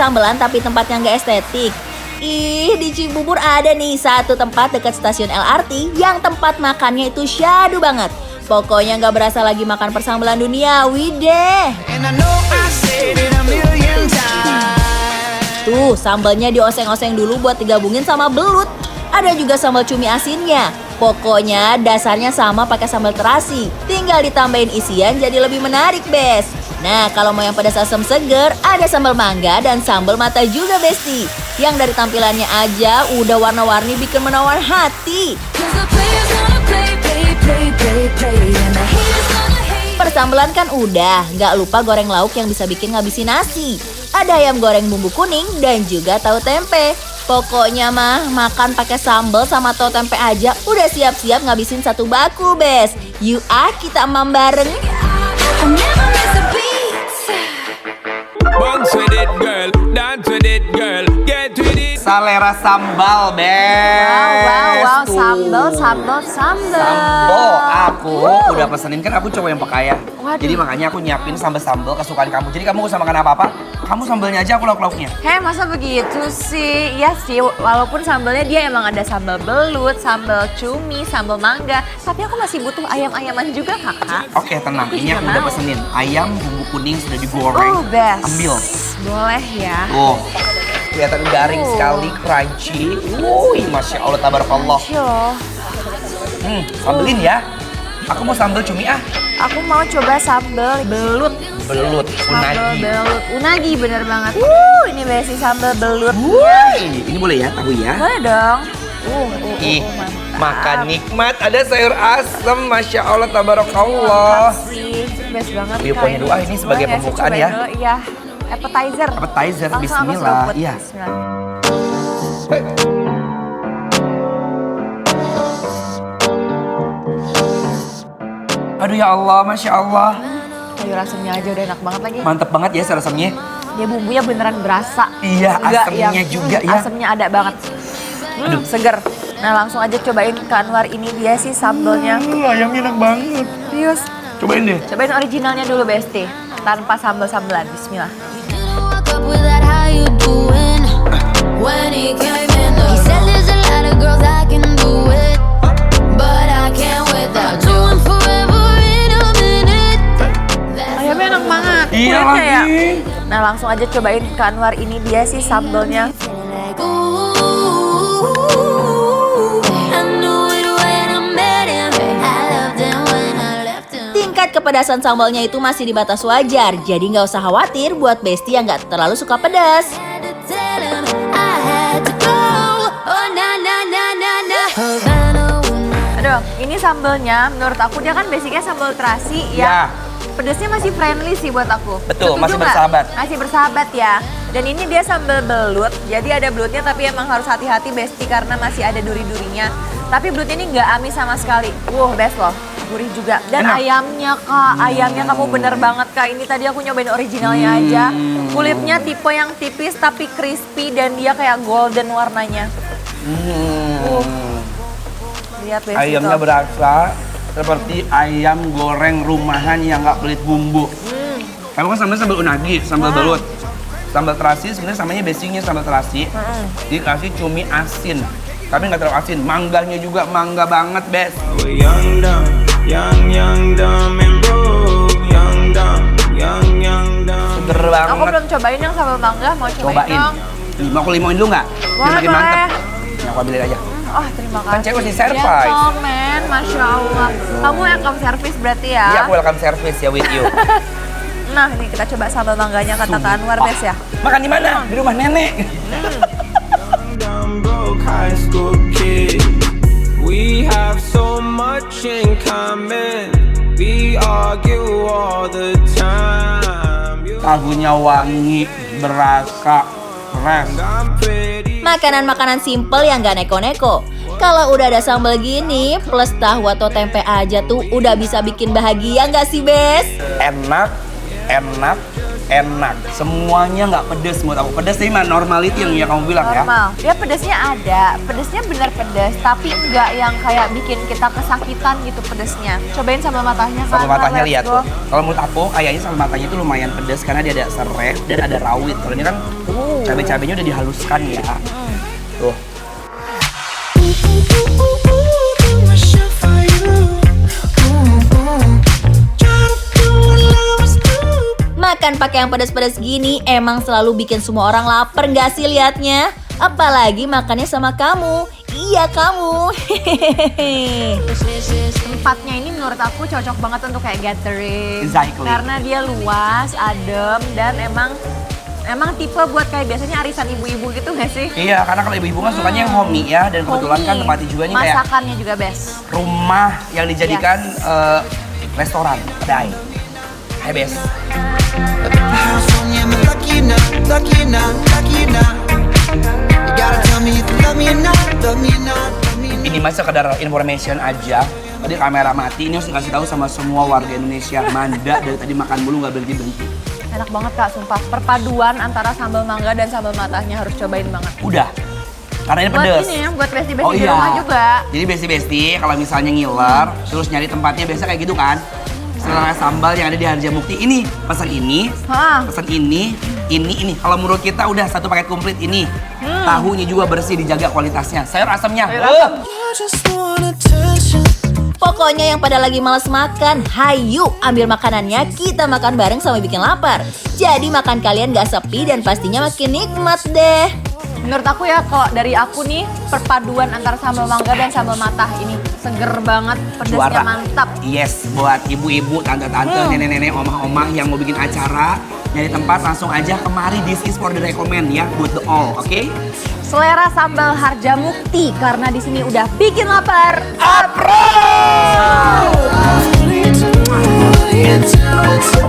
sambelan tapi tempatnya nggak estetik? Ih, di Cibubur ada nih satu tempat dekat stasiun LRT yang tempat makannya itu syadu banget. Pokoknya nggak berasa lagi makan persambelan duniawi deh. Tuh, sambalnya dioseng-oseng dulu buat digabungin sama belut. Ada juga sambal cumi asinnya. Pokoknya dasarnya sama pakai sambal terasi. Tinggal ditambahin isian jadi lebih menarik, Bes. Nah, kalau mau yang pedas asam seger, ada sambal mangga dan sambal mata juga, Besti. Yang dari tampilannya aja udah warna-warni bikin menawar hati. Persambelan kan udah, nggak lupa goreng lauk yang bisa bikin ngabisin nasi. Ada ayam goreng bumbu kuning dan juga tahu tempe. Pokoknya mah makan pakai sambal sama tahu tempe aja udah siap-siap ngabisin satu baku, Bes. Yuk kita emam bareng. Bounce with it, girl. Dance with it, girl. Get with it. Salera sambal, Bes. Wow, Tuh. sambal. Sambal, aku udah pesenin, kan aku cowok yang pekaya. Waduh. Jadi makanya aku nyiapin sambal kesukaan kamu. Jadi kamu gak usah makan apa-apa, kamu sambalnya aja, aku lauk-lauknya. Masa begitu sih? Iya sih, walaupun sambalnya dia emang ada sambal belut, sambal cumi, sambal mangga. Tapi aku masih butuh ayam-ayaman juga, Kakak. Oke, tenang, Aku ini juga aku udah mau. pesenin. Ayam bumbu kuning sudah digoreng. Oh, best. Ambil. Boleh ya. Tuh, kelihatan garing sekali, crunchy. Wuih, Masya Allah, tabarakallah. Sure. Sambelin ya. Aku mau sambal cumi Aku mau coba sambal belut. Belut, Sambal unagi. belut. Unagi bener banget. Ini besi sambal belut. Wuih, ini boleh ya, tahu ya? Boleh dong. Ih, Mantap. makan nikmat, ada sayur asem, Masya Allah, tabarakallah. Makasih, best banget. Yuk, pokoknya doa ini sebagai Boleh, saya pembukaan cobain ya. dulu. Iya, appetizer. Appetizer, Langsung aku bismillah. seruput. Iya. Bismillah. Aduh ya Allah, Masya Allah. Sayur asemnya aja udah enak banget lagi. Mantep banget ya sayur asemnya. Dia bumbunya beneran berasa. Iya, Nggak asemnya yang- juga ya. Asemnya ada banget. Seger. Nah, langsung aja cobain ke Anwar, ini dia sih sambalnya. Ayamnya enak banget. Serius. Cobain deh. Cobain originalnya dulu, Besti. Tanpa sambal-sambalan. Bismillah. Ayamnya enak banget. Iya Kulitnya ya. lagi. Nah, langsung aja cobain ke Anwar, ini dia sih sambalnya. Tingkat kepedasan sambalnya itu masih di batas wajar, jadi nggak usah khawatir buat Besti yang nggak terlalu suka pedas. Aduh, ini sambalnya menurut aku dia kan basicnya sambal terasi Ya. ya. Pedesnya masih friendly sih buat aku. Betul, Setuju masih nggak? bersahabat. Masih bersahabat ya. Dan ini dia sambal belut, jadi ada belutnya tapi emang harus hati-hati Besti karena masih ada duri-durinya. Tapi belutnya ini nggak amis sama sekali. Best loh, gurih juga. Dan Enak. ayamnya Kak, ayamnya kamu bener banget Kak. Ini tadi aku nyobain originalnya aja. Kulitnya tipe yang tipis tapi crispy dan dia kayak golden warnanya. Lihat Besti Ayamnya tuh. berasa seperti ayam goreng rumahan yang nggak pelit bumbu. Kamu kan sambal unagi, sambal belut. Sambal terasi sebenarnya samanya basicnya sambal terasi. Dikasih cumi asin. Tapi nggak terlalu asin. Mangganya juga mangga banget, Bes. We're young, dumb, and broke. Young, dumb. Seger banget. Aku belum cobain yang sambal mangga, mau cobain, Cobain. dong. Mau aku limoin dulu nggak? Biar Boleh, makin mantep. boleh. Nah, aku ambilin aja. Oh, terima kasih. Kan cewek di service. Gentleman, Masya Allah. Kamu welcome service berarti ya? Iya, aku welcome service ya with you. Nah, ini kita coba sambal mangganya kata Kak Anwar, Bes ya. Makan di mana? Di rumah nenek. Dumb, broke high school kid. We have so much in common. We argue all the time. Lagunya wangi, berasa, fresh. I'm pretty. Makanan-makanan simple yang gak neko-neko. Kalau udah ada sambal gini, plus tahu atau tempe aja tuh udah bisa bikin bahagia nggak sih, Bes? Enak, enak. Semuanya nggak pedes menurut aku. Pedes sih mah normality yang kamu bilang ya. Normal. Dia pedesnya ada, pedesnya bener pedes, tapi enggak yang kayak bikin kita kesakitan gitu pedesnya. Cobain sambal matahnya kan. Sambal matahnya let's lihat go. tuh. Kalau menurut aku kayaknya sambal matahnya itu lumayan pedes karena dia ada serai dan ada rawit. Kalau ini kan cabai-cabainya udah dihaluskan ya. Tuh. Makan pakai yang pedas-pedas gini emang selalu bikin semua orang lapar nggak sih liatnya? Apalagi makannya sama kamu. Iya kamu. Tempatnya ini menurut aku cocok banget untuk kayak gathering. Exactly. Karena dia luas, adem, dan emang tipe buat kayak biasanya arisan ibu-ibu gitu nggak sih? Iya, karena kalau ibu-ibu kan sukanya yang homey ya, dan kebetulan kan tempatnya juga nih kayak masakannya juga best. rumah yang dijadikan restoran, kedai. Hai bes. House on you, I'm lucky enough, lucky enough, lucky enough. You gotta tell me if you love me or not, love me or not, love me or not. Ini masih sekedar information aja. Tadi kamera mati, ini harus dikasih tahu sama semua warga Indonesia. Manda dari tadi makan mulu nggak berhenti-berhenti. Enak banget Kak, sumpah. Perpaduan antara sambal mangga dan sambal matahnya harus cobain banget. Udah, karena ini Buat pedes. ini ya, buat besti-besti di rumah juga. Jadi besti-besti kalau misalnya ngiler, terus nyari tempatnya biasa kayak gitu kan. Selera sambal yang ada di Harjamukti ini, pesan ini, Hah. pesan ini. Kalau menurut kita udah satu paket komplit ini. Tahunya juga bersih, dijaga kualitasnya. Sayur asamnya. I just want attention. Pokoknya yang pada lagi males makan, hayu ambil makanannya, kita makan bareng sampai bikin lapar. Jadi makan kalian gak sepi dan pastinya makin nikmat deh. Menurut aku ya, kalau dari aku nih, perpaduan antara sambal mangga dan sambal matah ini seger banget, pedasnya Juara. mantap. Yes, buat ibu-ibu, tante-tante, nenek-nenek, omah-omah yang mau bikin acara, nyari tempat langsung aja kemari. This is for the recommend ya, buat the all, oke? Selera sambal Harjamukti karena di sini udah bikin lapar. Apro! What do you do? What do you do?